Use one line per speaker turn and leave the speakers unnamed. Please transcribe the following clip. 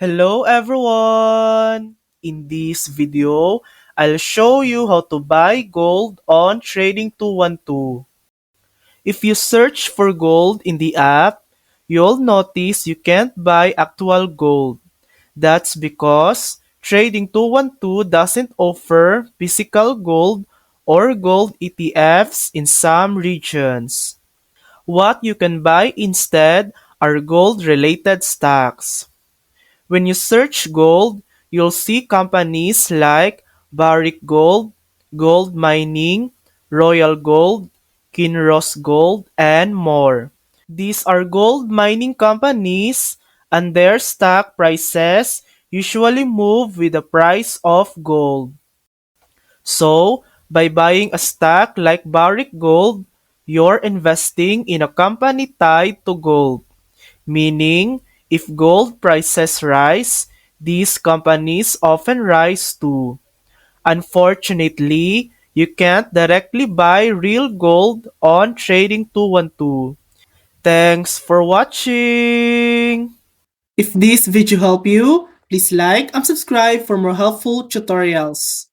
Hello everyone! In this video, I'll show you how to buy gold on Trading 212. If you search for gold in the app, you'll notice you can't buy actual gold. That's because Trading 212 doesn't offer physical gold or gold ETFs in some regions. What you can buy instead are gold-related stocks. When you search gold, you'll see companies like Barrick Gold, Gold Mining, Royal Gold, Kinross Gold, and more. These are gold mining companies, and their stock prices usually move with the price of gold. So, by buying a stock like Barrick Gold, you're investing in a company tied to gold. Meaning, if gold prices rise, these companies often rise too. Unfortunately, you can't directly buy real gold on Trading 212. Thanks for watching! If this video helped you, please like and subscribe for more helpful tutorials.